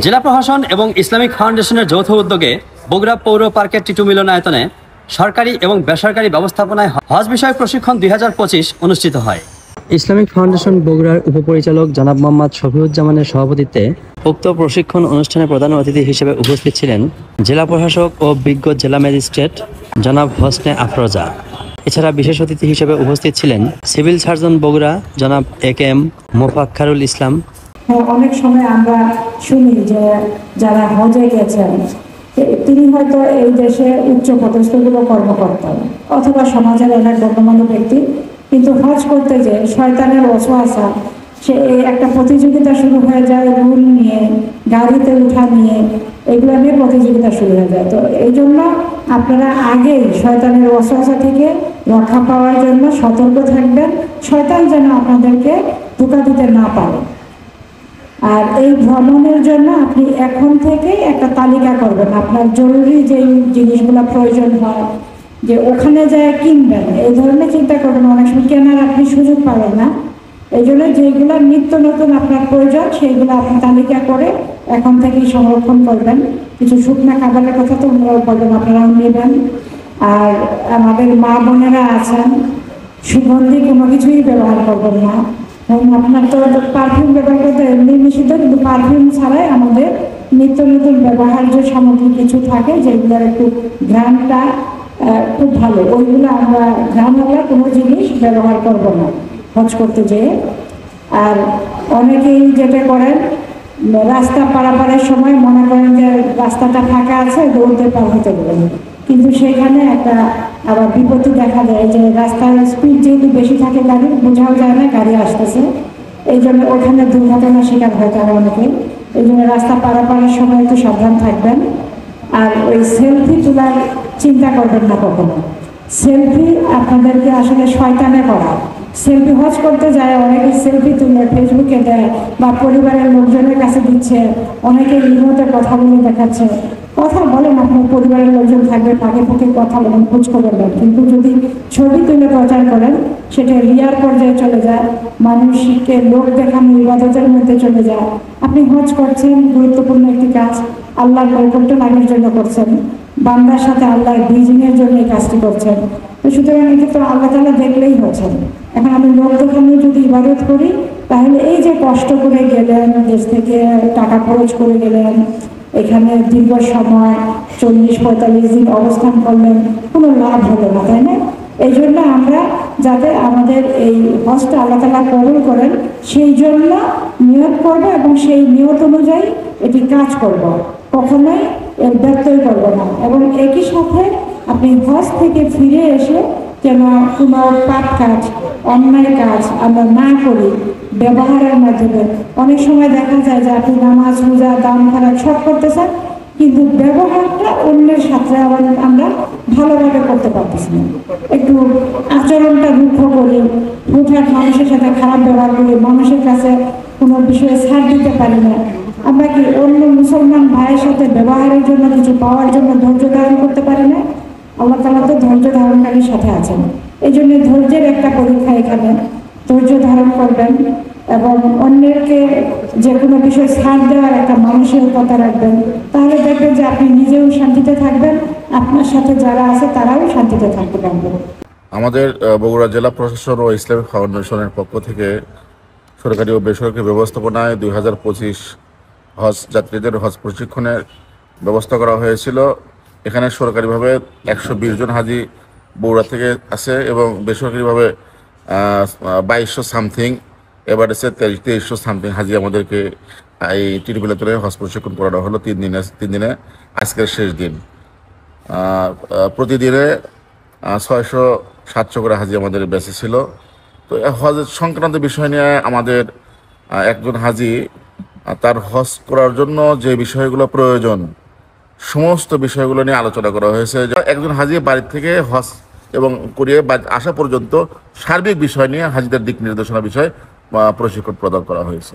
জেলা প্রশাসন এবং ইসলামিক ফাউন্ডেশনের যৌথ উদ্যোগে বগুড়া পৌর পার্কের টিটু মিলনায়তনে সরকারি এবং বেসরকারি ব্যবস্থাপনায় হজ বিষয়ক প্রশিক্ষণ 2025 অনুষ্ঠিত হয়। ইসলামিক ফাউন্ডেশন বগুড়ার উপপরিচালক জনাব মোহাম্মদ শফিউজ্জামানের সভাপতিত্বে উক্ত প্রশিক্ষণ অনুষ্ঠানে প্রধান অতিথি হিসেবে উপস্থিত ছিলেন জেলা প্রশাসক ও বিজ্ঞ জেলা ম্যাজিস্ট্রেট জনাব হোসনে আফরোজা। এছাড়া বিশেষ অতিথি হিসেবে উপস্থিত ছিলেন সিভিল সার্জন বগুড়া জনাব AKM মোফাক্খারুল ইসলাম। অনেক সময় আমরা শুনি যে যারা হজে গেছেন তিনি হয়তো এই দেশে উচ্চ পদস্থ কোনো কর্মকর্তা অথবা সমাজের অনেক গণ্যমান্য ব্যক্তি, কিন্তু হজ করতে যে শয়তানের ওয়াসওয়াসা, সে একটা প্রতিযোগিতা শুরু হয়ে যায়, রুল নিয়ে, গাড়িতে উঠা নিয়ে, এগুলো নিয়ে প্রতিযোগিতা শুরু হয়ে যায়। তো এই জন্য আপনারা আগেই শয়তানের ওয়াসওয়াসা থেকে রক্ষা পাওয়ার জন্য সতর্ক থাকবেন, শয়তান যেন আপনাদেরকে ধোঁকা দিতে না পারে। আর এই ভ্রমণের জন্য আপনি এখন থেকে একটা তালিকা করবেন, আপনার জরুরি যেই জিনিসগুলো প্রয়োজন হয় যে ওখানে যায় কিনবেন, এই ধরনের চিন্তা করবেন। অনেক সময় কেনার আপনি সুযোগ পাবেন না, এই জন্য যেগুলো নিত্য নতুন আপনার প্রয়োজন সেইগুলো আপনি তালিকা করে এখন থেকেই সংরক্ষণ করবেন। কিছু শুকনা খাবারের কথা তো ওনারাও বলবেন, আপনারাও নেবেন। আর আমাদের মা বোনেরা আছেন, সুগন্ধি কোনো কিছুই ব্যবহার করবেন না। আপনার তো পারফিউম ব্যবহার করতে এমনি নিষিদ্ধ, কিন্তু পারফিউম ছাড়াই আমাদের নিত্য নতুন ব্যবহার্য সামগ্রী কিছু থাকে যেগুলোর একটু ঘ্রাণটা খুব ভালো, ওইগুলো আমরা ঘ্রাণওয়ালা কোনো জিনিস ব্যবহার করব না হজ করতে যেয়ে। আর অনেকেই যেটা করেন, রাস্তা পারাপারের সময় মনে করেন যে রাস্তাটা ফাঁকা আছে, দৌড়তে পার হতে পারেন, কিন্তু সেখানে একটা আবার বিপত্তি দেখা দেয় যে রাস্তার স্পিড যেহেতু বেশি থাকে গাড়ির, বোঝাও যায় না গাড়ি আসতেছে, এই জন্য ওখানে দুর্ঘটনার শিকার হতে হয় অনেকে। এই জন্য রাস্তা পারাপারের সময় একটু সাবধান থাকবেন। আর ওই সেলফি তোলার চিন্তা করবেন না কখনো। সেলফি আপনাদেরকে আসলে শয়তানে করা। সেলফি হজ করতে যায় অনেকে সেলফি তুলে ফেসবুকে দেয় বা পরিবারের লোকজনের কাছে দিচ্ছে, অনেকে ইমোতে কথা বলে দেখাচ্ছে। কথা বলেন, আপনার পরিবারের লোকজন থাকবে, ফাঁকে ফাঁকে কথা বলেন, খোঁজ খবর দেন, কিন্তু যদি ছবি তুলে প্রচার করেন সেটা রিয়ার পর্যায়ে চলে যায়, মানুষকে লোক দেখানো ইবাদতের মধ্যে চলে যায়। আপনি হজ করছেন, গুরুত্বপূর্ণ একটি কাজ, আল্লাহর নৈকট্য লাভের জন্য করছেন, বান্দার সাথে আল্লাহর ব্রিজিংয়ের জন্য এই কাজটি করছেন। তো সুতরাং এটা তো আল্লাহ তাআলা দেখলেই হচ্ছে। এখন আমি লোক দেখানো যদি ইবাদত করি, তাহলে এই যে কষ্ট করে গেলেন, দেশ থেকে টাকা খরচ করে গেলেন, এখানে দীর্ঘ সময় 40-45 দিন অবস্থান করলেন, কোনো লাভ হলো না, তাই না? এই জন্য আমরা যাতে আমাদের এই হজটা আল্লাহ তাআলা কবুল করেন সেই জন্য নিয়ত করব এবং সেই নিয়ত অনুযায়ী এটি কাজ করব, কখনোই এর ব্যত্যয় করব না। এবং একই সাথে আপনি হজ থেকে ফিরে এসে যেন কোনো পাপ কাজ, অন্যায় কাজ আমরা না করি ব্যবহারের মাধ্যমে। অনেক সময় দেখা যায় যে আপনি নামাজ, রোজা, দান খারাপ সব করতেছেন, কিন্তু ব্যবহারটা অন্যের সাথে আবার আমরা ভালোভাবে করতে পারতেছি না। একটু আচরণটা রুক্ষ করি, হুটহাট মানুষের সাথে খারাপ ব্যবহার করি, মানুষের কাছে কোনো বিষয়ে ছাড় দিতে পারি না। আমরা কি অন্য মুসলমান ভাইয়ের সাথে ব্যবহারের জন্য কিছু পাওয়ার জন্য ধৈর্য ধারণ করতে পারি না? আল্লাহ তাআলা তো ধৈর্য ধারণকারীর সাথে আছেন। এই জন্য ধৈর্যের একটা পরীক্ষা এখানে, ধৈর্য ধারণ করবেন এবং অন্যকে যে কোনো বিষয় ছাড় দেওয়ার একটা মানসিকতা রাখবেন, তাহলে দেখবেন যে আপনি নিজেও শান্তিতে থাকবেন, আপনার সাথে যারা আছে তারাও শান্তিতে থাকতে পারবেন। আমাদের বগুড়া জেলা প্রশাসন ও ইসলামিক ফাউন্ডেশনের পক্ষ থেকে সরকারি ও বেসরকারি ব্যবস্থাপনায় 2025 হজ যাত্রীদের হজ প্রশিক্ষণের ব্যবস্থা করা হয়েছিল। এখানে সরকারিভাবে 120 জন হাজি বগুড়া থেকে আছে এবং বেসরকারিভাবে 2200 সামথিং, এভারেজে 2300 সামথিং হাজি আমাদেরকে এই টিটু মিলনায়তনে হজ প্রশিক্ষণ করানো হলো 3 দিনে। আজকের শেষ দিন। প্রতিদিনে 600-700 করে হাজি আমাদের বেঁচে ছিল। তো হজ সংক্রান্ত বিষয় নিয়ে আমাদের একজন হাজি তার হজ করার জন্য যে বিষয়গুলো প্রয়োজন সমস্ত বিষয়গুলো নিয়ে আলোচনা করা হয়েছে। একজন হাজি বাড়ি থেকে হজ এবং করিয়ে আসা পর্যন্ত সার্বিক বিষয় নিয়ে হাজিদের দিক নির্দেশনা বিষয়ে প্রশিক্ষণ প্রদান করা হয়েছে।